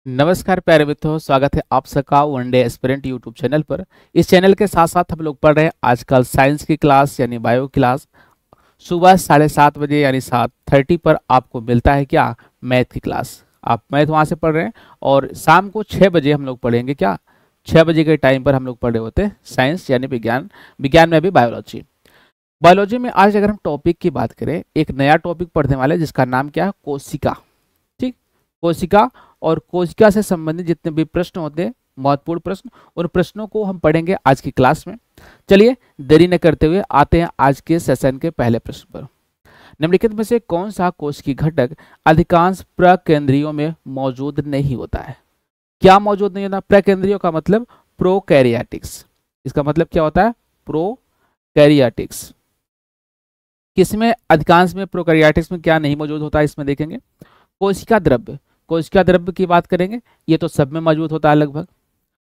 नमस्कार प्यारे मित्रों, स्वागत है आप सबका वनडे एस्पिरेंट यूट्यूब चैनल पर। इस चैनल के साथ साथ हम लोग पढ़ रहे हैं आजकल साइंस की क्लास यानी बायो क्लास। सुबह 7:30 बजे यानी 7:30 पर आपको मिलता है क्या, मैथ की क्लास। आप मैथ वहाँ से पढ़ रहे हैं। और शाम को 6 बजे हम लोग पढ़ेंगे क्या, 6 बजे के टाइम पर हम लोग पढ़ रहे होते हैं साइंस यानी विज्ञान। विज्ञान में भी बायोलॉजी। बायोलॉजी में आज अगर हम टॉपिक की बात करें, एक नया टॉपिक पढ़ने वाले हैं जिसका नाम क्या है, कोशिका। ठीक, कोशिका। और कोशिका से संबंधित जितने भी प्रश्न होते हैं, महत्वपूर्ण प्रश्न, उन प्रश्नों को हम पढ़ेंगे आज की क्लास में। चलिए देरी न करते हुए आते हैं आज के सेशन के पहले प्रश्न पर। निम्नलिखित में से कौन सा कोशिकीय घटक अधिकांश प्रकेंद्रियों में मौजूद नहीं होता है? क्या मौजूद नहीं होता? प्रकेंद्रियों का मतलब प्रोकैरियोटिक्स। इसका मतलब क्या होता है? प्रोकैरियोटिक्स। किसमें अधिकांश में, प्रोकैरियोटिक्स में क्या नहीं मौजूद होता है इसमें देखेंगे। कोशिका द्रव्य, कोशिका द्रव्य की बात करेंगे, ये तो सब में मौजूद होता है लगभग।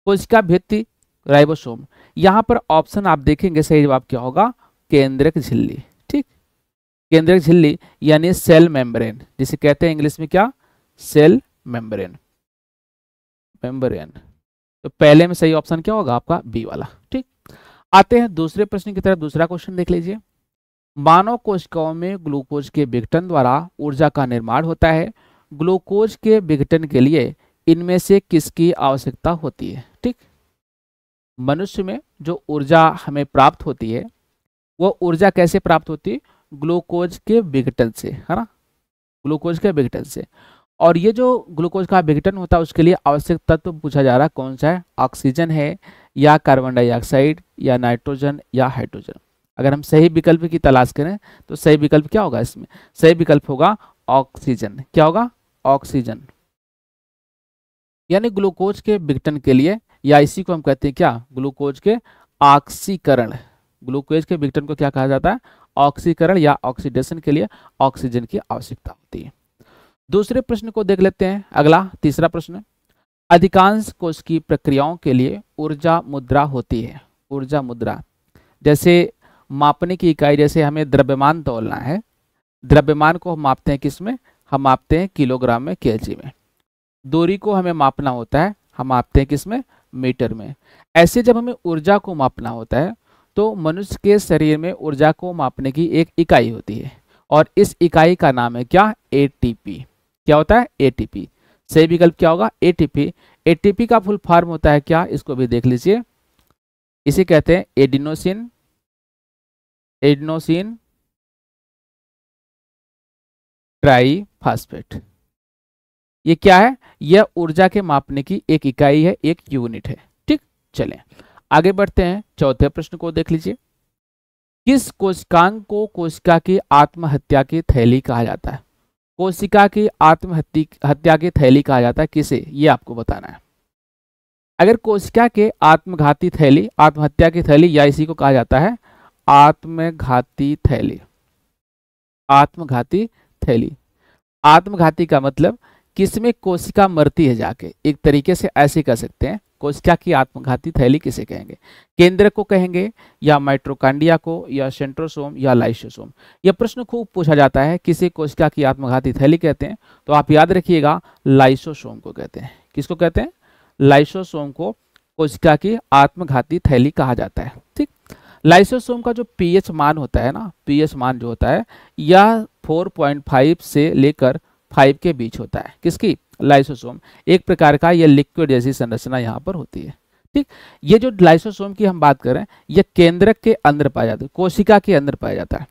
कोशिका भित्ति, राइबोसोम। यहाँ पर ऑप्शन आप देखेंगे, सही जवाब क्या होगा? केंद्रक झिल्ली। ठीक, केंद्रक झिल्ली यानी सेल मेम्ब्रेन, जिसे कहते हैं इंग्लिश में क्या, सेल मेम्ब्रेन। मेम्ब्रेन। तो पहले में सही ऑप्शन क्या होगा आपका? बी वाला। ठीक, आते हैं दूसरे प्रश्न की तरफ। दूसरा क्वेश्चन देख लीजिए। मानव कोशिकाओं में ग्लूकोज के विघटन द्वारा ऊर्जा का निर्माण होता है। ग्लूकोज के विघटन के लिए इनमें से किसकी आवश्यकता होती है? ठीक, मनुष्य में जो ऊर्जा हमें प्राप्त होती है, वो ऊर्जा कैसे प्राप्त होती है? ग्लूकोज के विघटन से, है ना, ग्लूकोज के विघटन से। और ये जो ग्लूकोज का विघटन होता है उसके लिए आवश्यक तत्व पूछा जा रहा है, कौन सा है? ऑक्सीजन है या कार्बन डाइऑक्साइड या नाइट्रोजन या हाइड्रोजन? अगर हम सही विकल्प की तलाश करें तो सही विकल्प क्या होगा इसमें? सही विकल्प होगा ऑक्सीजन। क्या होगा? ऑक्सीजन। यानी ग्लूकोज के विघटन के लिए, या इसी को हम कहते हैं क्या, ग्लूकोज के ऑक्सीकरण। ग्लूकोज के विघटन को क्या कहा जाता है? ऑक्सीकरण या ऑक्सीडेशन के लिए ऑक्सीजन की आवश्यकता होती है। दूसरे प्रश्न को देख लेते हैं। अगला तीसरा प्रश्न। अधिकांश कोशिकीय प्रक्रियाओं के लिए ऊर्जा मुद्रा होती है। ऊर्जा मुद्रा, जैसे मापने की इकाई, जैसे हमें द्रव्यमान तौलना है, द्रव्यमान को हम मापते हैं किसमें? हम मापते हैं किलोग्राम में, केजी में। दूरी को हमें मापना होता है, हम मापते हैं किसमें? मीटर में। ऐसे जब हमें ऊर्जा को मापना होता है तो मनुष्य के शरीर में ऊर्जा को मापने की एक इकाई होती है, और इस इकाई का नाम है क्या? एटीपी। क्या होता है? एटीपी। सही विकल्प क्या होगा? एटीपी। एटीपी का फुल फॉर्म होता है क्या, इसको भी देख लीजिए। इसे कहते हैं एडिनोसिन, एडिनोसिन ट्राईफॉस्फेट। ये क्या है? यह ऊर्जा के मापने की एक इकाई है, एक यूनिट है। ठीक, चलें आगे बढ़ते हैं। चौथे प्रश्न को देख लीजिए। किस कोशिकांग को कोशिका की आत्महत्या की थैली कहा जाता है? कोशिका की आत्महत्या की थैली कहा जाता है किसे, ये आपको बताना है। अगर कोशिका के आत्मघाती थैली, आत्महत्या की थैली, या इसी को कहा जाता है आत्मघाती थैली। आत्मघाती थैली। आत्मघाती का मतलब किसमें कोशिका मरती है जाके, एक तरीके से ऐसे कह सकते हैं। कोशिका की आत्मघाती थैली किसे कहेंगे? केंद्रक को कहेंगे, या माइटोकॉन्ड्रिया को, या सेंट्रोसोम, या लाइसोसोम? यह प्रश्न खूब पूछा जाता है, किसे कोशिका की आत्मघाती थैली कहते हैं? तो आप याद रखिएगा, लाइसोसोम को कहते हैं। किसको कहते हैं? लाइसोसोम को कोशिका की आत्मघाती थैली कहा जाता है। ठीक, लाइसोसोम का जो पीएच मान होता है ना, पीएच मान जो होता है, यह 4.5 से लेकर 5 के बीच होता है। किसकी? लाइसोसोम। एक प्रकार का यह लिक्विड जैसी संरचना यहाँ पर होती है। ठीक, ये जो लाइसोसोम की हम बात करें, यह केंद्रक के अंदर पाया जाता है, कोशिका के अंदर पाया जाता है।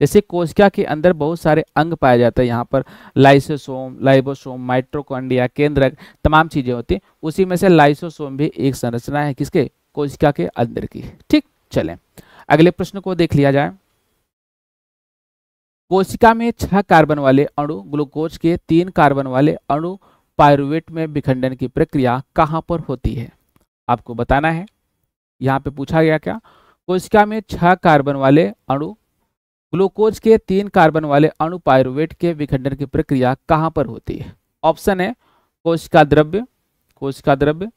जैसे कोशिका के अंदर बहुत सारे अंग पाए जाते हैं, यहाँ पर लाइसोसोम, लाइबोसोम, माइटोकॉन्ड्रिया, केंद्रक, तमाम चीजें होती हैं। उसी में से लाइसोसोम भी एक संरचना है, किसके? कोशिका के अंदर की। ठीक, चलें अगले प्रश्न को देख लिया जाए। कोशिका में 6 कार्बन वाले अणु ग्लूकोज के 3 कार्बन वाले अणु पायरुवेट में विखंडन की प्रक्रिया कहाँ पर होती है? आपको बताना है। यहाँ पे पूछा गया क्या, कोशिका में 6 कार्बन वाले अणु ग्लूकोज के 3 कार्बन वाले अणु पायरुवेट के विखंडन की प्रक्रिया कहाँ पर होती है? ऑप्शन है कोशिका द्रव्य, कोशिका द्रव्य,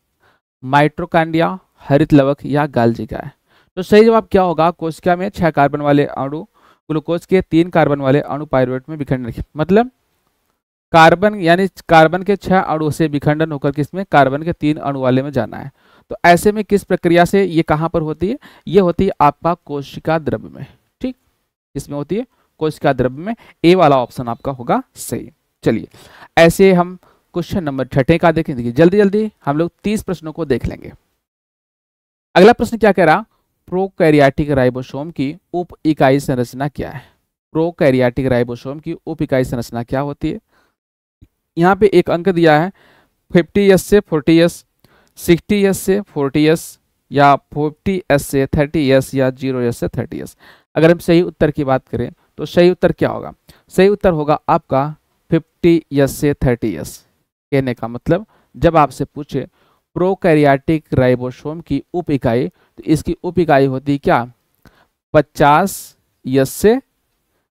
माइटोकॉन्ड्रिया, हरित लवक, या गाल्जी का है। तो सही जवाब क्या होगा? कोशिका में 6 कार्बन वाले अणु ग्लूकोज के 3 कार्बन वाले अणु पायरुवेट में विखंडन की, मतलब कार्बन यानी कार्बन के 6 अणु से विखंडन होकर किसमें कार्बन के 3 अणु वाले में जाना है। तो ऐसे में किस प्रक्रिया से ये कहाँ पर होती है, ये होती है आपका कोशिका द्रव्य में। ठीक, इसमें होती है कोशिका द्रव्य में। ए वाला ऑप्शन आपका होगा सही। चलिए ऐसे हम क्वेश्चन नंबर 6 का देखें। देखिए जल्दी जल्दी हम लोग 30 प्रश्नों को देख लेंगे। अगला प्रश्न क्या कह रहा, प्रोकैरियोटिक राइबोसोम की उप इकाई संरचना क्या है। प्रोकैरियोटिक राइबोसोम की उप इकाई संरचना क्या होती है। यहाँ पे एक अंक दिया है 50s से 40s, 60s से 40s, या 50s से 30s, या 0s से 30s। अगर हम सही उत्तर की बात करें तो सही उत्तर क्या होगा, सही उत्तर होगा आपका 50s से 30s। कहने का मतलब जब आपसे पूछे प्रोकैरियोटिक राइबोसोम की उप इकाई, तो इसकी उप इकाई होती क्या 50s से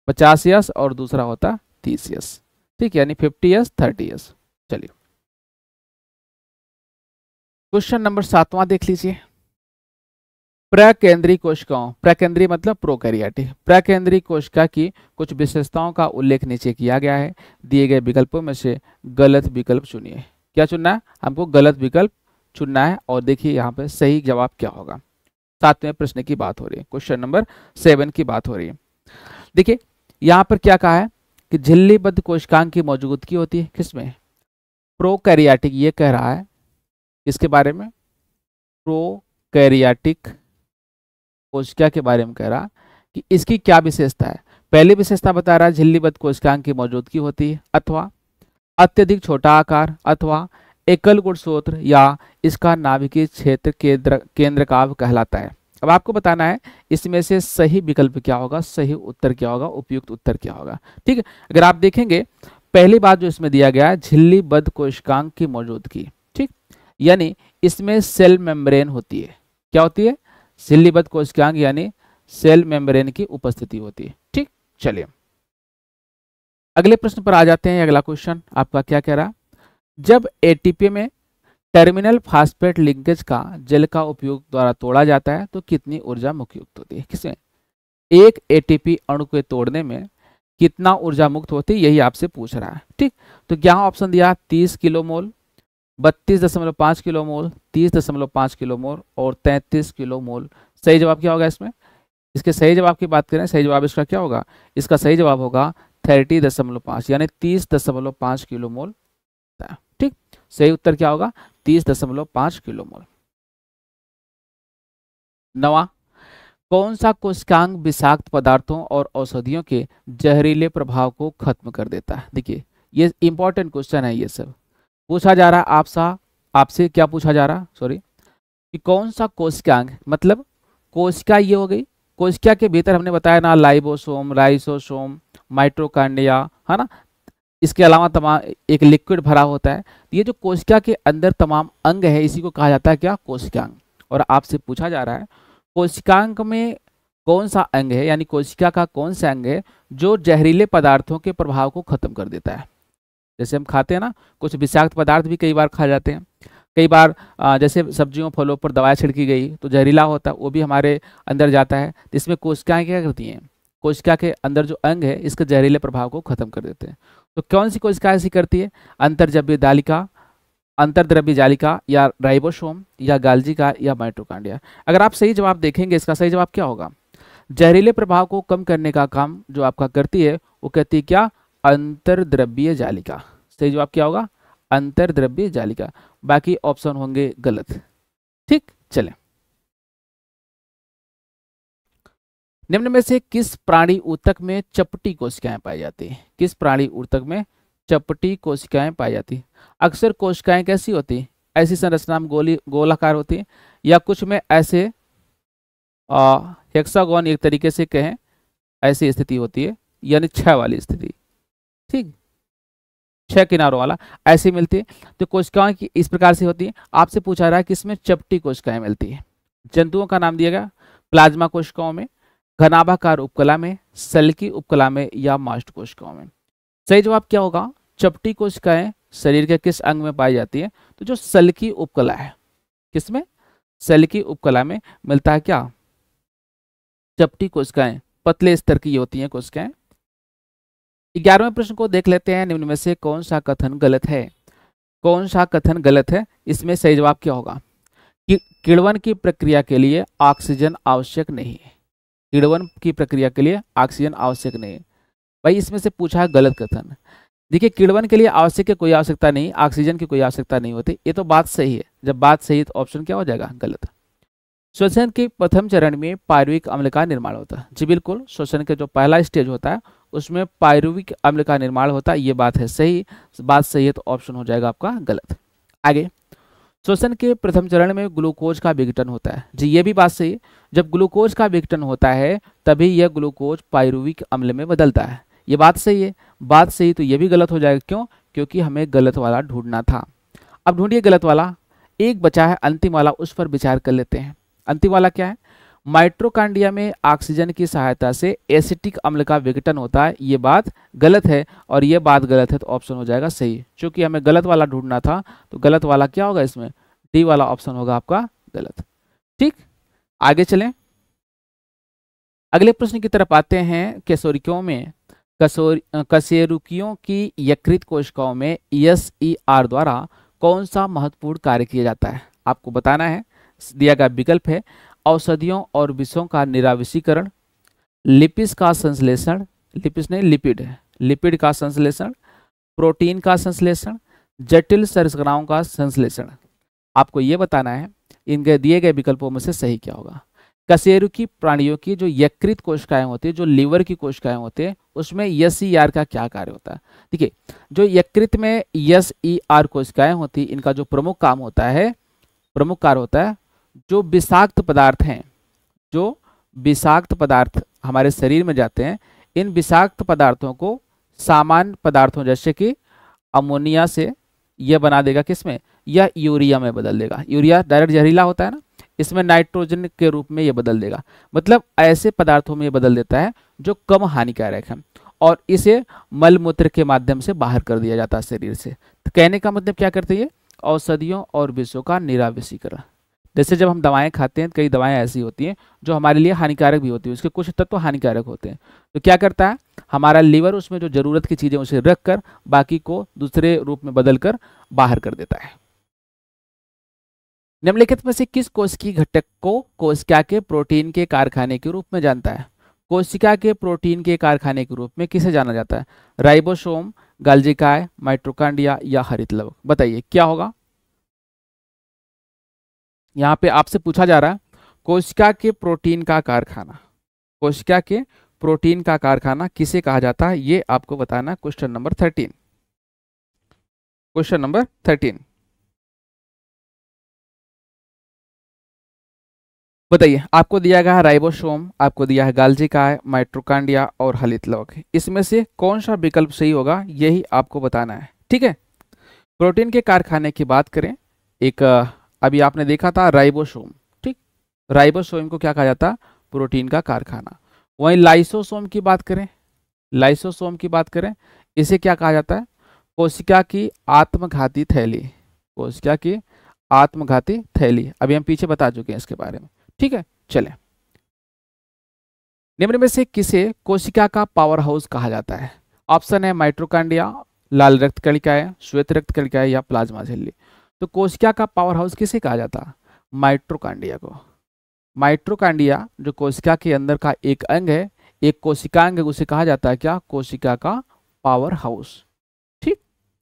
50s, और दूसरा होता 30s। ठीक, यानी 50s 30s। चलिए क्वेश्चन नंबर 7वां देख लीजिए। प्रकेंद्री कोशिकाओं, प्रकेंद्री मतलब प्रोकैरियोटिक, प्रकेंद्री कोशिका की कुछ विशेषताओं का उल्लेख नीचे किया गया है। दिए गए विकल्पों में से गलत विकल्प चुनिए। क्या चुनना है, हमको गलत विकल्प चुनना है। और देखिए यहाँ पे सही जवाब क्या होगा। 7वें प्रश्न की बात हो रही है, क्वेश्चन नंबर 7 की बात हो रही है। देखिए यहाँ पर क्या कहा है कि झिल्लीबद्ध कोशिकांग की मौजूदगी होती है किसमें, प्रोकैरियोटिक। ये कह रहा है इसके बारे में, प्रोकैरियोटिक कोशिका के बारे में कह रहा कि इसकी क्या विशेषता है। पहली विशेषता बता रहा है झिल्लीबद्ध कोशिकांग की मौजूदगी होती है, अथवा अत्यधिक छोटा आकार, अथवा एकल गुणसूत्र, या इसका नाभिकीय क्षेत्र केंद्रकाव कहलाता है। अब आपको बताना है इसमें से सही विकल्प क्या होगा, सही उत्तर क्या होगा, उपयुक्त उत्तर क्या होगा। ठीक है, अगर आप देखेंगे पहली बात जो इसमें दिया गया है झिल्लीबद्ध कोशिकांग की मौजूदगी। ठीक, यानी इसमें सेल मेम्ब्रेन होती है। क्या होती है, झिल्लीबद्ध कोशिकांग यानी सेल मेम्ब्रेन की उपस्थिति होती है। ठीक, चलिए अगले प्रश्न पर आ जाते हैं। अगला क्वेश्चन आपका क्या कह रहा, जब एटीपी में टर्मिनल फास्फेट लिंकेज का जल का उपयोग द्वारा तोड़ा जाता है तो कितनी ऊर्जा मुक्त होती है। किसमें, एक एटीपी अणु को तोड़ने में कितना ऊर्जा मुक्त होती है, यही आपसे पूछ रहा है। ठीक, तो क्या ऑप्शन दिया 30 kilo mole, 32.5 kilo mole, 30.5 kilo mole, और 33 किलो मोल। सही जवाब क्या होगा इसमें, इसके सही जवाब की बात करें, सही जवाब इसका क्या होगा, इसका सही जवाब होगा 30.5 यानी 30.5 किलो मोल। ठीक, सही उत्तर क्या होगा 30.5 किलो मोल। 9वां, कौन सा कोशिकांग विषाक्त पदार्थों और औषधियों के जहरीले प्रभाव को खत्म कर देता है। देखिए ये इंपॉर्टेंट क्वेश्चन है, ये सब पूछा जा रहा है आपसे क्या पूछा जा रहा, सॉरी, कि कौन सा कोशिकांग, मतलब कोशिका ये हो गई, कोशिका के भीतर हमने बताया ना लाइबोसोम, लाइसोसोम, माइटोकॉन्ड्रिया, है ना, इसके अलावा तमाम एक लिक्विड भरा होता है। ये जो कोशिका के अंदर तमाम अंग है इसी को कहा जाता है क्या, कोशिकांग। और आपसे पूछा जा रहा है कोशिकांग में कौन सा अंग है, यानी कोशिका का कौन सा अंग है जो जहरीले पदार्थों के प्रभाव को खत्म कर देता है। जैसे हम खाते हैं ना, कुछ विषाक्त पदार्थ भी कई बार खा जाते हैं, कई बार जैसे सब्जियों फलों पर दवाई छिड़की गई तो जहरीला होता है, वो भी हमारे अंदर जाता है। तो इसमें कोशिकाएं क्या करती हैं, कोशिका के अंदर जो अंग है इसके जहरीले प्रभाव को खत्म कर देते हैं। तो कौन सी कोशिका ऐसी करती है, अंतर्द्रव्य जालिका, अंतर्द्रव्य जालिका, या राइबोसोम, या गाल्जिका, या माइटोकॉन्ड्रिया। अगर आप सही जवाब देखेंगे इसका सही जवाब क्या होगा, जहरीले प्रभाव को कम करने का काम जो आपका करती है वो कहती है क्या, अंतर्द्रव्य जालिका। सही जवाब क्या होगा, अंतर्द्रव्य जालिका। बाकी ऑप्शन होंगे गलत। ठीक, चलें, निम्न में से किस प्राणी ऊतक में चपटी कोशिकाएं पाई जाती हैं। किस प्राणी ऊतक में चपटी कोशिकाएं पाई जाती हैं। अक्सर कोशिकाएं कैसी होती हैं, ऐसी संरचना में गोलाकार होती है, या कुछ में ऐसे हेक्सागोन एक तरीके से कहें ऐसी स्थिति होती है, यानी 6 वाली स्थिति। ठीक, 6 किनारों वाला ऐसी मिलती है। तो कोशिकाएं की इस प्रकार से होती है। आपसे पूछा रहा है किसमें चपटी कोशिकाएं मिलती है। जंतुओं का नाम दिया गया, प्लाज्मा कोशिकाओं में, घनाभाकार उपकला में, सल्की उपकला में, या मास्ट कोशिकाओं में। सही जवाब क्या होगा, चपटी कोशिकाएं शरीर के किस अंग में पाई जाती है, तो जो सल्की उपकला है, किसमें, सल्की उपकला में मिलता है क्या, चपटी कोशिकाएं। पतले स्तर की होती हैं कोशिकाएं। 11वें प्रश्न को देख लेते हैं। निम्न में से कौन सा कथन गलत है? कौन सा कथन गलत है? इसमें सही जवाब क्या होगा? कि किण्वन की प्रक्रिया के लिए ऑक्सीजन आवश्यक नहीं है। किण्वन की प्रक्रिया के लिए ऑक्सीजन आवश्यक नहीं है। भाई इसमें से पूछा है गलत कथन। देखिए किण्वन के लिए आवश्यक है, कोई आवश्यकता नहीं, ऑक्सीजन की कोई आवश्यकता नहीं होती। ये तो बात सही है। जब बात सही है तो ऑप्शन क्या हो जाएगा? गलत। श्वसन के प्रथम चरण में पायरुविक अम्ल का निर्माण होता है। जी बिल्कुल, श्वसन के जो पहला स्टेज होता है उसमें पायरुविक अम्ल का निर्माण होता है। ये बात है सही। बात सही है तो ऑप्शन हो जाएगा आपका गलत। आगे, श्वसन के प्रथम चरण में ग्लूकोज का विघटन होता है। जी ये भी बात सही है। जब ग्लूकोज का विघटन होता है तभी यह ग्लूकोज पायरुविक अम्ल में बदलता है। ये बात सही है। बात सही तो ये भी गलत हो जाएगा। क्यों? क्योंकि हमें गलत वाला ढूंढना था। अब ढूंढिए गलत वाला। एक बचा है अंतिम वाला, उस पर विचार कर लेते हैं। अंतिम वाला क्या है? माइटोकांड्रिया में ऑक्सीजन की सहायता से एसिटिक अम्ल का विघटन होता है। ये बात गलत है और ये बात गलत है तो ऑप्शन हो जाएगा सही। क्योंकि हमें गलत वाला ढूंढना था तो गलत वाला क्या होगा? इसमें डी वाला ऑप्शन होगा आपका गलत। ठीक, आगे चलें। अगले प्रश्न की तरफ आते हैं। कशेरुकियों में कशेरुकियों की यकृत कोशिकाओं में SER द्वारा कौन सा महत्वपूर्ण कार्य किया जाता है? आपको बताना है। दिया गया विकल्प है औषधियों और विषों का निराविषीकरण, लिपिड्स का संश्लेषण, लिपिड्स नहीं लिपिड है, लिपिड का संश्लेषण, प्रोटीन का संश्लेषण, जटिल संरचनाओं का संश्लेषण। आपको ये बताना है इनके दिए गए विकल्पों में से सही क्या होगा। कशेरुकी प्राणियों की जो यकृत कोशिकाएं होती है, जो लीवर की कोशिकाएं होती है, उसमें SER का क्या कार्य होता है? देखिए जो यकृत में SER कोशिकाएं होती है, इनका जो प्रमुख काम होता है, प्रमुख कार्य होता है, जो विषाक्त पदार्थ हैं, जो विषाक्त पदार्थ हमारे शरीर में जाते हैं, इन विषाक्त पदार्थों को सामान्य पदार्थों जैसे कि अमोनिया से यह बना देगा किसमें? या यूरिया में बदल देगा। यूरिया डायरेक्ट जहरीला होता है ना, इसमें नाइट्रोजन के रूप में ये बदल देगा। मतलब ऐसे पदार्थों में ये बदल देता है जो कम हानिकारक है और इसे मल मूत्र के माध्यम से बाहर कर दिया जाता है शरीर से। तो कहने का मतलब क्या करते हैं? औषधियों और विषों का निराविषीकरण। जैसे जब हम दवाएं खाते हैं, कई दवाएं ऐसी होती हैं जो हमारे लिए हानिकारक भी होती है, उसके कुछ तत्व हानिकारक होते हैं। तो क्या करता है हमारा लीवर? उसमें जो जरूरत की चीजें उसे रख कर बाकी को दूसरे रूप में बदल कर बाहर कर देता है। निम्नलिखित में से किस कोशिकीय घटक को कोशिका के प्रोटीन के कारखाने के रूप में जानता है? कोशिका के प्रोटीन के कारखाने के रूप में किसे जाना जाता है? राइबोसोम, गाल्जिकाय, माइटोकांड्रिया या हरित लवक? बताइए क्या होगा। यहाँ पे आपसे पूछा जा रहा है कोशिका के प्रोटीन का कारखाना, कोशिका के प्रोटीन का कारखाना किसे कहा जाता है? ये आपको बताना है। Question number 13। क्वेश्चन नंबर 13 बताइए। आपको दिया गया है राइबोसोम, आपको दिया है गाल्जिकाय, माइटोकांड्रिया और हरित लवक। इसमें से कौन सा विकल्प सही होगा यही आपको बताना है। ठीक है, प्रोटीन के कारखाने की बात करें, एक अभी आपने देखा था राइबोसोम। ठीक, राइबोसोम को क्या कहा जाता है? प्रोटीन का कारखाना। वहीं लाइसोसोम की बात करें, लाइसोसोम की बात करें, इसे क्या कहा जाता है? कोशिका की आत्मघाती थैली, कोशिका की आत्मघाती थैली। अभी हम पीछे बता चुके हैं इसके बारे में। ठीक है, चलें। निम्न में से किसे कोशिका का पावर हाउस कहा जाता है? ऑप्शन है माइटोकांड्रिया, लाल रक्त कणिकाएं, श्वेत रक्त कणिकाएं या प्लाज्मा झिल्ली। तो कोशिका का पावर हाउस किसे कहा जाता है? माइटोकांड्रिया को। माइटोकांड्रिया जो कोशिका के अंदर का एक अंग है, एक कोशिकांग, उसे कहा जाता है क्या? कोशिका का पावर हाउस। ठीक,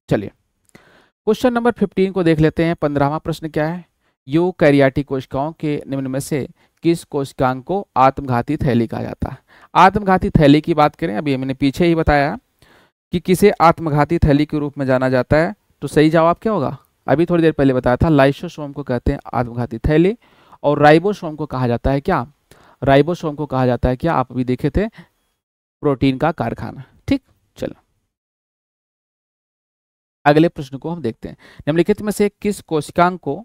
चलिए क्वेश्चन नंबर 15 को देख लेते हैं। 15वां प्रश्न क्या है? यूकैरियोटिक कोशिकाओं के निम्न में से किस कोशिकांग को आत्मघाती थैली कहा जाता है? आत्मघाती थैली की बात करें, अभी मैंने पीछे ही बताया कि किसे आत्मघाती थैली के रूप में जाना जाता है। तो सही जवाब क्या होगा? अभी थोड़ी देर पहले बताया था, लाइसोसोम को कहते हैं आत्मघाती थैली और राइबोसोम को कहा जाता है क्या? राइबोसोम को कहा जाता है क्या? आप अभी देखे थे प्रोटीन का कारखाना। ठीक, चलो अगले प्रश्न को हम देखते हैं। निम्नलिखित में से किस कोशिकांग को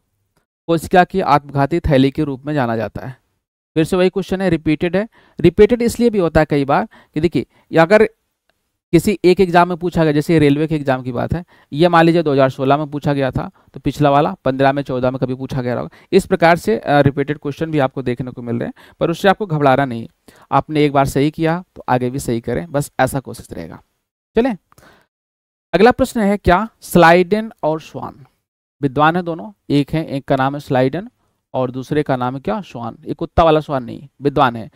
कोशिका की आत्मघाती थैली के रूप में जाना जाता है? फिर से वही क्वेश्चन है, रिपीटेड है। रिपीटेड इसलिए भी होता है कई बार कि देखिए अगर किसी एक एग्जाम में पूछा गया, जैसे रेलवे के एग्जाम की बात है, ये मान लीजिए 2016 में पूछा गया था, तो पिछला वाला 15 में 14 में कभी पूछा गया होगा। इस प्रकार से रिपीटेड क्वेश्चन भी आपको देखने को मिल रहे हैं, पर उससे आपको घबराना नहीं। आपने एक बार सही किया तो आगे भी सही करें, बस ऐसा कोशिश रहेगा। चलें, अगला प्रश्न है क्या स्लाइडेन और स्वान विद्वान है दोनों, एक है, एक का नाम है स्लाइडेन और दूसरे का नाम है क्या स्वान, एक कुत्ता वाला स्वान नहीं, विद्वान है।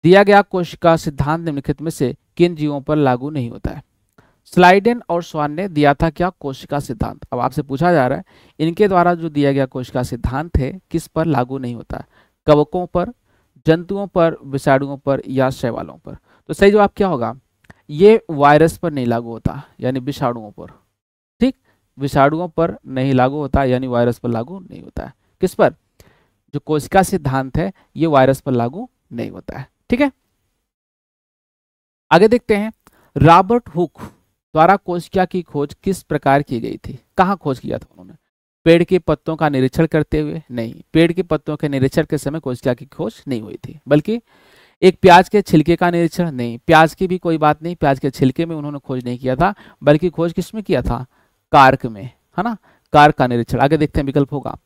दिया गया कोशिका सिद्धांत निम्नलिखित में से किन जीवों पर लागू नहीं होता है। स्लाइडेन और स्वान ने दिया था क्या कोशिका सिद्धांत। अब आपसे पूछा जा रहा है इनके द्वारा जो दिया गया कोशिका सिद्धांत है किस पर लागू नहीं होता है, कवकों पर, जंतुओं पर, विषाणुओं पर या शैवालों पर। तो सही जवाब क्या होगा, ये वायरस पर नहीं लागू होता यानी विषाणुओं पर, ठीक, विषाणुओं पर नहीं लागू होता यानी वायरस पर लागू नहीं होता है। किस पर, जो कोशिका सिद्धांत है ये वायरस पर लागू नहीं होता है, ठीक है। आगे देखते हैं, रॉबर्ट हुक द्वारा कोशिका की खोज किस प्रकार की गई थी, कहाँ खोज किया था उन्होंने, पेड़ के पत्तों का निरीक्षण करते हुए, नहीं, पेड़ के पत्तों के निरीक्षण के समय कोशिका की खोज नहीं हुई थी, बल्कि एक प्याज के छिलके का निरीक्षण, नहीं, प्याज की भी कोई बात नहीं, प्याज के छिलके में उन्होंने खोज नहीं किया था, बल्कि खोज किसमें किया था, कार्क में, है ना, कार्क का निरीक्षण। आगे देखते हैं विकल्प होगा,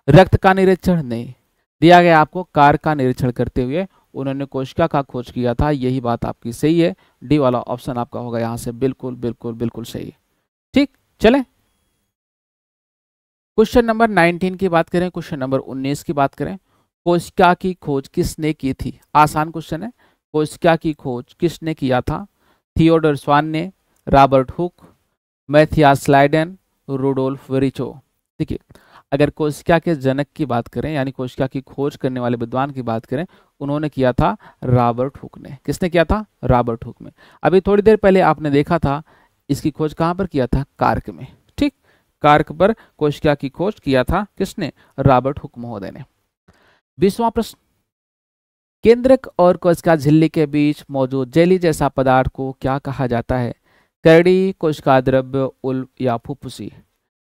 रक्त का निरीक्षण, नहीं, दिया गया आपको कार्क का निरीक्षण करते हुए उन्होंने कोशिका का खोज किया था, यही बात आपकी सही है, डी वाला ऑप्शन आपका होगा यहां से बिल्कुल बिल्कुल बिल्कुल सही, ठीक। चले क्वेश्चन नंबर 19 की बात करें, क्वेश्चन नंबर 19 की बात करें, कोशिका की खोज किसने की थी, आसान क्वेश्चन है, कोशिका की खोज किसने किया था, थियोडोर स्वान ने, Robert Hooke, Matthias Schleiden, Rudolf Virchow. देखिए अगर कोशिका के जनक की बात करें यानी कोशिका की खोज करने वाले विद्वान की बात करें, उन्होंने किया था रॉबर्ट हुक ने। किसने किया था, रॉबर्ट हुक में। अभी थोड़ी देर पहले आपने देखा था इसकी खोज कहां पर किया था, कार्क में, ठीक, कार्क पर कोशिका की खोज किया था किसने, रॉबर्ट हुक महोदय ने। 20वां प्रश्न, केंद्रक और कोशिका झिल्ली के बीच मौजूद जेली जैसा पदार्थ को क्या कहा जाता है, करड़ी, कोशिका द्रव्य, उल्ब या फुफ्फुसी।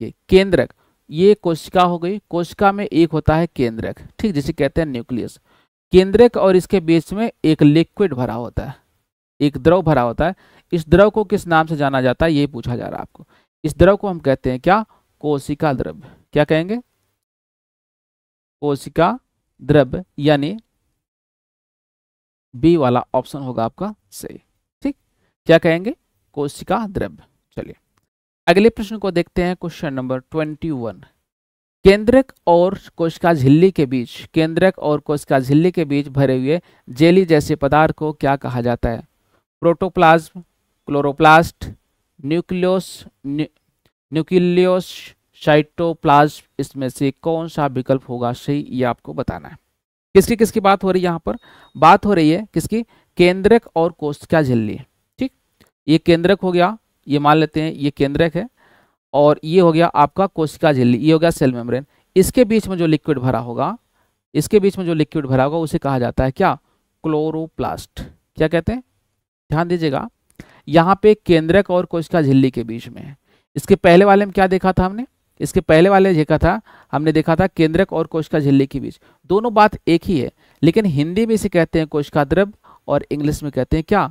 ये केंद्रक, ये कोशिका हो गई, कोशिका में एक होता है केंद्रक, ठीक, जिसे कहते हैं न्यूक्लियस। केंद्रक और इसके बीच में एक लिक्विड भरा होता है, एक द्रव भरा होता है। इस द्रव को किस नाम से जाना जाता है ये पूछा जा रहा है आपको। इस द्रव को हम कहते हैं क्या, कोशिका द्रव्य। क्या कहेंगे, कोशिका द्रव्य, यानी बी वाला ऑप्शन होगा आपका सही, ठीक, क्या कहेंगे, कोशिका द्रव्य। चलिए अगले प्रश्न को देखते हैं, क्वेश्चन नंबर 21, केंद्रक और कोशिका झिल्ली के बीच, केंद्रक और कोशिका झिल्ली के बीच भरे हुए जेली जैसे पदार्थ को क्या कहा जाता है, प्रोटोप्लाज्म, क्लोरोप्लास्ट, न्यूक्लियोस, साइटोप्लाज्म, इसमें से कौन सा विकल्प होगा सही, ये आपको बताना है। किसकी किसकी बात हो रही है, यहाँ पर बात हो रही है किसकी, केंद्रक और कोशिका झिल्ली, ठीक, ये केंद्रक हो गया, ये मान लेते हैं ये केंद्रक है, और ये हो गया आपका कोशिका झिल्ली, ये हो गया सेल मेम्ब्रेन। इसके बीच में जो लिक्विड भरा होगा, इसके बीच में जो लिक्विड भरा होगा उसे कहा जाता है क्या, क्लोरोप्लास्ट। क्या कहते हैं, ध्यान दीजिएगा, यहाँ पे केंद्रक और कोशिका झिल्ली के बीच में है। इसके पहले वाले में क्या देखा था हमने, इसके पहले वाले देखा था, हमने देखा था केंद्रक और कोशिका झिल्ली के बीच, दोनों बात एक ही है, लेकिन हिंदी में इसे कहते हैं कोशिका द्रव्य और इंग्लिश में कहते हैं क्या,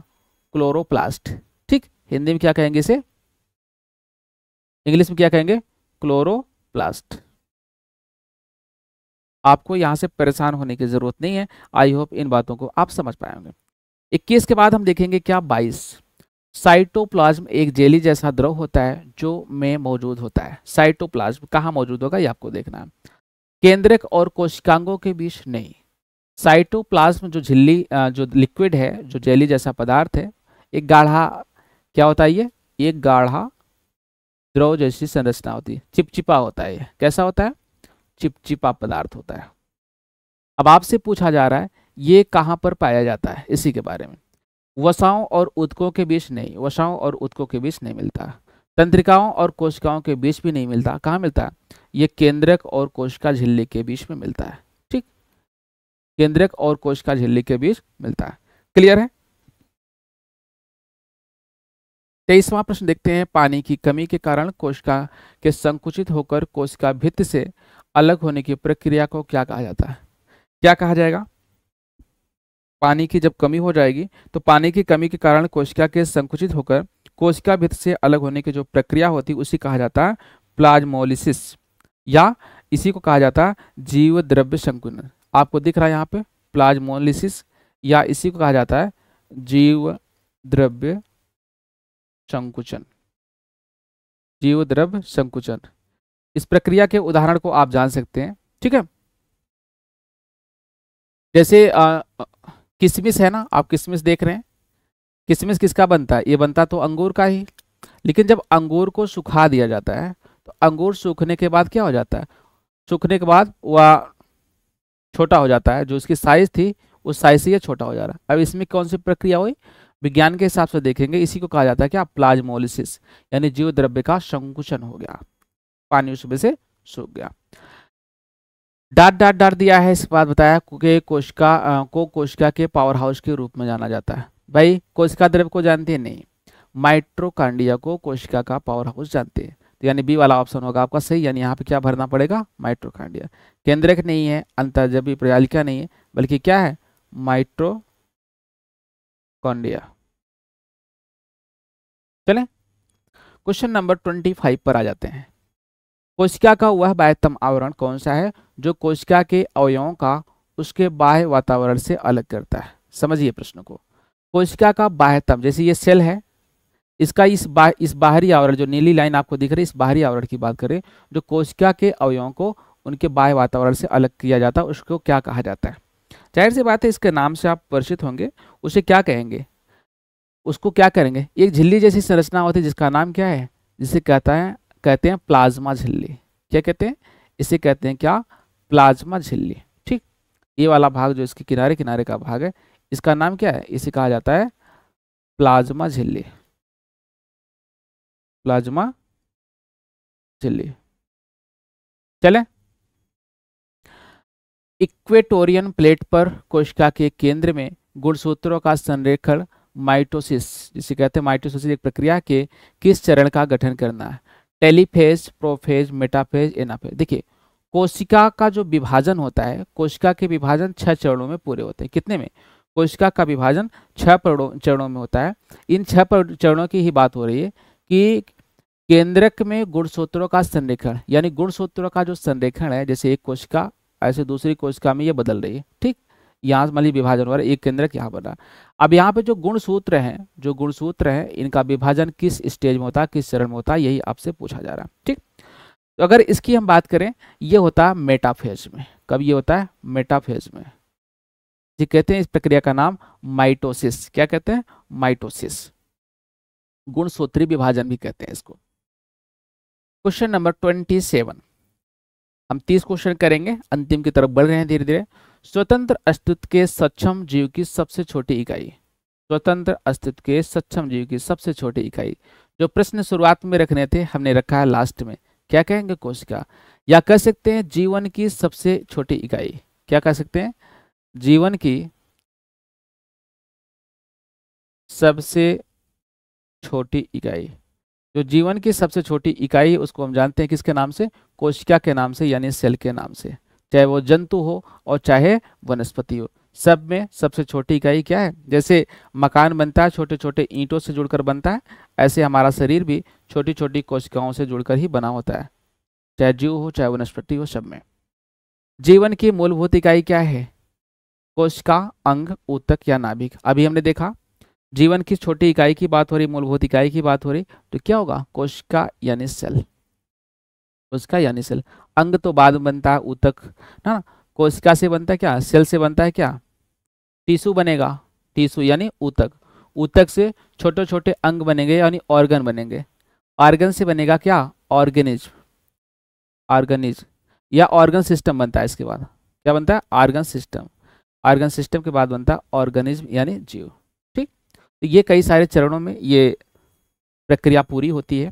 क्लोरोप्लास्ट, ठीक। हिंदी में क्या कहेंगे इसे, इंग्लिश में क्या कहेंगे, क्लोरोप्लास्ट। आपको यहां से परेशान होने की जरूरत नहीं है, आई होप इन बातों को आप समझ पाएंगे। 21 के बाद हम देखेंगे क्या, 22, साइटोप्लाज्म एक जेली जैसा द्रव होता है जो में मौजूद होता है। साइटोप्लाज्म कहाँ मौजूद होगा ये आपको देखना है, केंद्रक और कोशिकांगों के बीच नहीं। साइटोप्लाज्म जो झिल्ली जो लिक्विड है, जो जेली जैसा पदार्थ है, एक गाढ़ा, क्या होता है ये, एक गाढ़ा द्रव जैसी संरचना होती है, चिपचिपा होता है, ये कैसा होता है, चिपचिपा पदार्थ होता है। अब आपसे पूछा जा रहा है ये कहाँ पर पाया जाता है, इसी के बारे में। वसाओं और ऊतकों के बीच नहीं, वसाओं और ऊतकों के बीच नहीं मिलता, तंत्रिकाओं और कोशिकाओं के बीच भी नहीं मिलता, कहाँ मिलता है, ये केंद्रक और कोशिका झिल्ली के बीच में मिलता है, ठीक, केंद्रक और कोशिका झिल्ली के बीच मिलता है। क्लियर है। 23वां प्रश्न देखते हैं, पानी की कमी के कारण कोशिका के संकुचित होकर कोशिका भित्ति से अलग होने की प्रक्रिया को क्या कहा जाता है। क्या कहा जाएगा, पानी की जब कमी हो जाएगी तो पानी की कमी के कारण कोशिका के संकुचित होकर कोशिका भित्ति से अलग होने की जो प्रक्रिया होती है उसी कहा जाता है प्लाज्मोलिसिस, या इसी को कहा जाता है जीव द्रव्य संकुचन। आपको दिख रहा है यहाँ पे प्लाज्मोलिसिस, या इसी को कहा जाता है जीव द्रव्य संकुचन, जीव द्रव्य संकुचन। इस प्रक्रिया के उदाहरण को आप जान सकते हैं, ठीक है। जैसे किशमिश है ना, आप किशमिश देख रहे हैं, किशमिश किसका बनता है? ये बनता तो अंगूर का ही, लेकिन जब अंगूर को सुखा दिया जाता है तो अंगूर सूखने के बाद क्या हो जाता है? सूखने के बाद वह छोटा हो जाता है, जो इसकी साइज थी उस साइज से ये छोटा हो जा रहा है। अब इसमें कौन सी प्रक्रिया हुई? विज्ञान के हिसाब से देखेंगे, इसी को कहा जाता है क्या? प्लाज्मोलिसिस, यानी जीव द्रव्य का संकुचन हो गया, पानी उसमें से सूख गया। डाट डाट डाट दिया है, इस बात बताया कि कोशिका को कोशिका के पावर हाउस के रूप में जाना जाता है। भाई कोशिका द्रव्य को जानते हैं? नहीं। माइटोकांड्रिया को कोशिका का पावर हाउस जानते हैं, तो यानी बी वाला ऑप्शन होगा आपका सही। यानी यहाँ पे क्या भरना पड़ेगा? माइटोकांड्रिया। केंद्रक नहीं है, अंतर्जबी प्रजालिका नहीं है, बल्कि क्या है? माइटोकॉन्ड्रिया। चलें क्वेश्चन नंबर 25 पर आ जाते हैं। कोशिका का वह बाह्यतम आवरण कौन सा है जो कोशिका के अवयवों का उसके बाह्य वातावरण से अलग करता है? समझिए प्रश्न को। कोशिका का बाह्यतम, जैसे ये सेल है, इसका इस बाहरी आवरण, जो नीली लाइन आपको दिख रही है, इस बाहरी आवरण की बात करें, जो कोशिका के अवयवों को उनके बाह्य वातावरण से अलग किया जाता है, उसको क्या कहा जाता है? जाहिर सी बात है, इसके नाम से आप परिचित होंगे। उसे क्या कहेंगे? उसको क्या करेंगे? एक झिल्ली जैसी संरचना होती है जिसका नाम क्या है? जिसे कहते हैं प्लाज्मा झिल्ली। क्या कहते हैं? इसे कहते हैं क्या? प्लाज्मा झिल्ली। ठीक, ये वाला भाग जो इसके किनारे किनारे का भाग है, इसका नाम क्या है? इसे कहा जाता है प्लाज्मा झिल्ली। प्लाज्मा झिल्ली। चले, इक्वेटोरियन प्लेट पर कोशिका के केंद्र में गुणसूत्रों का संरेखण माइटोसिस, जिसे कहते हैं माइटोसिस, एक प्रक्रिया के किस चरण का गठन करना है? टेलीफेज, प्रोफेज, मेटाफेज, एनाफेज। देखिए कोशिका का जो विभाजन होता है, कोशिका के विभाजन 6 चरणों में पूरे होते हैं। कितने में? कोशिका का विभाजन 6 चरणों में होता है। इन 6 चरणों की ही बात हो रही है कि केंद्रक में गुणसूत्रों का संरेखण, यानी गुणसूत्रों का जो संरेखण है, जैसे एक कोशिका ऐसे दूसरी कोशिका में ये बदल रही है। ठीक, यहाँ मतलब विभाजन हो रहा है, एक केंद्रक यहाँ बना। अब यहाँ पे जो गुणसूत्र हैं, इनका विभाजन किस स्टेज में होता है, किस चरण में होता है, यही आपसे पूछा जा रहा है। ठीक, तो अगर इसकी हम बात करें, ये होता है मेटाफेज में। कब ये होता है? मेटाफेज में। जी कहते हैं इस प्रक्रिया का नाम माइटोसिस। क्या कहते हैं? माइटोसिस। गुणसूत्री विभाजन भी कहते हैं इसको। क्वेश्चन नंबर 27, हम 30 क्वेश्चन करेंगे, अंतिम की तरफ बढ़ रहे हैं धीरे धीरे। स्वतंत्र अस्तित्व के सक्षम जीव की सबसे छोटी इकाई। स्वतंत्र अस्तित्व के सक्षम जीव की सबसे छोटी इकाई। जो प्रश्न शुरुआत में रखने थे, हमने रखा है लास्ट में। क्या कहेंगे? कोशिका, या कह सकते हैं जीवन की सबसे छोटी इकाई। क्या कह सकते हैं? जीवन की सबसे छोटी इकाई। जो जीवन की सबसे छोटी इकाई है, उसको हम जानते हैं किसके नाम से? कोशिका के नाम से, यानी सेल के नाम से। चाहे वो जंतु हो और चाहे वनस्पति हो, सब में सबसे छोटी इकाई क्या है? जैसे मकान बनता है छोटे छोटे ईंटों से जुड़कर बनता है, ऐसे हमारा शरीर भी छोटी छोटी कोशिकाओं से जुड़कर ही बना होता है, चाहे जीव हो चाहे वनस्पति हो, सब में। जीवन की मूलभूत इकाई क्या है? कोशिका, अंग, ऊतक या नाभिक। अभी हमने देखा जीवन की छोटी इकाई की बात हो रही, मूलभूत इकाई की बात हो रही, तो क्या होगा? कोशिका यानी सेल। कोशिका यानी सेल। अंग तो बाद में बनता है, ऊतक ना। कोशिका से बनता है क्या? सेल से बनता है क्या? टिश्यू बनेगा, टिश्यू यानी ऊतक। ऊतक से छोटे छोटे अंग बनेंगे, यानी ऑर्गन बनेंगे। ऑर्गन से बनेगा क्या? ऑर्गेनिज्म। ऑर्गेनिज्म या ऑर्गन सिस्टम बनता है। इसके बाद क्या बनता है? Organ system. ऑर्गन सिस्टम के बाद बनता है ऑर्गेनिज्म यानी जीव। ठीक, तो ये कई सारे चरणों में ये प्रक्रिया पूरी होती है।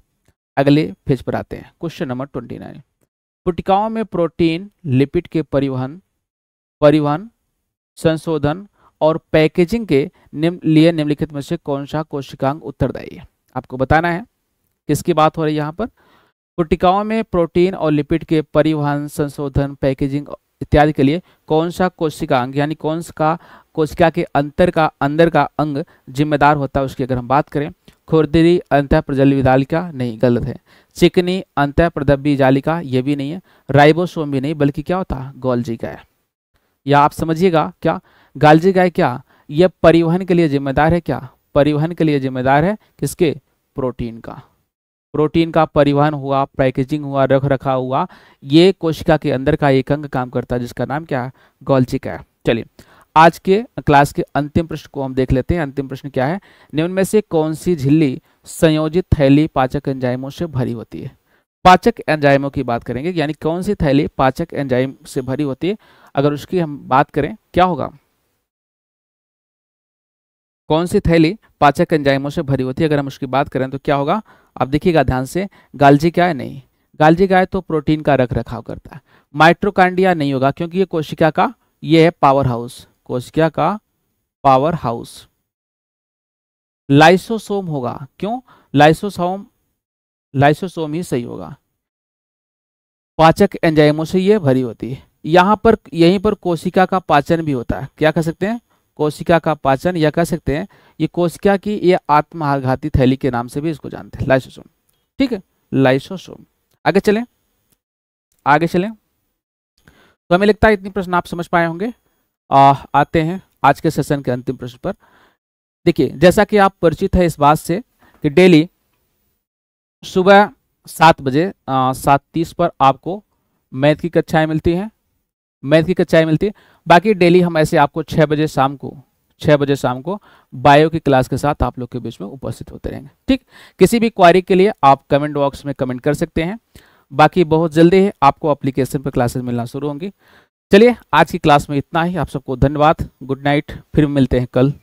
अगले पेज पर आते हैं, क्वेश्चन नंबर 29। कोशिकाओं में प्रोटीन, लिपिड के परिवहन, संशोधन और पैकेजिंग के लिए निम्नलिखित में से कौन सा कोशिकांग उत्तरदायी है? आपको बताना है किसकी बात हो रही है यहाँ पर। कोशिकाओं में प्रोटीन और लिपिड के परिवहन, संशोधन, पैकेजिंग इत्यादि के लिए कौन सा कोशिकांग, यानी कौन सा कोशिका के अंदर का अंग जिम्मेदार होता है, उसकी अगर हम बात करें। खुरदरी अंतःप्रजलवी जालिका, नहीं, गलत है। चिकनी अंतःप्रदब्बी जालिका, ये भी नहीं है। राइबोसोम भी नहीं, बल्कि क्या होता है? गोल्जी गाय। या आप समझिएगा क्या, गोल्जी गाय क्या, यह परिवहन के लिए जिम्मेदार है क्या? परिवहन के लिए जिम्मेदार है किसके? प्रोटीन का। प्रोटीन का परिवहन हुआ, पैकेजिंग हुआ, रख रखाव हुआ, ये कोशिका के अंदर का एक अंग काम करता है जिसका नाम क्या है? गोल्गी का है। चलिए आज के क्लास के अंतिम प्रश्न को हम देख लेते हैं। अंतिम प्रश्न क्या है? निम्न में से कौन सी झिल्ली संयोजित थैली पाचक एंजाइमों से भरी होती है? पाचक एंजाइमों की बात करेंगे, यानी कौन सी थैली पाचक एंजाइम से भरी होती है। अगर उसकी हम बात करें क्या होगा? कौन सी थैली पाचक एंजाइमों से भरी होती है, अगर हम उसकी बात करें तो क्या होगा? आप देखिएगा ध्यान से, गाल्जी क्या है? नहीं, गाल्जी क्या है? तो प्रोटीन का रख रखाव करता है। माइट्रोकांड्रिया नहीं होगा क्योंकि ये कोशिका का, ये है पावर हाउस, कोशिका का पावर हाउस। लाइसोसोम होगा, क्यों? लाइसोसोम, लाइसोसोम ही सही होगा। पाचक एंजाइमों से ये भरी होती है। यहां पर, यहीं पर कोशिका का पाचन भी होता है। क्या कह सकते हैं? कोशिका का पाचन, या कह सकते हैं ये कोशिका की ये आत्मघाती थैली के नाम से भी इसको जानते हैं, लाइसोसोम। ठीक है, लाइसोसोम। आगे चलें, आगे चलें। तो हमें लगता है इतनी प्रश्न आप समझ पाए होंगे। आते हैं आज के सेशन के अंतिम प्रश्न पर। देखिए, जैसा कि आप परिचित है इस बात से कि डेली सुबह 7 बजे 7:30 पर आपको मैथ की कक्षाएं मिलती हैं, मैथ की कक्षाएं मिलती है। बाकी डेली हम ऐसे आपको 6 बजे शाम को, 6 बजे शाम को बायो की क्लास के साथ आप लोग के बीच में उपस्थित होते रहेंगे। ठीक, किसी भी क्वारी के लिए आप कमेंट बॉक्स में कमेंट कर सकते हैं। बाकी बहुत जल्दी है आपको एप्लीकेशन पर क्लासेस मिलना शुरू होंगी। चलिए आज की क्लास में इतना ही। आप सबको धन्यवाद, गुड नाइट, फिर मिलते हैं कल।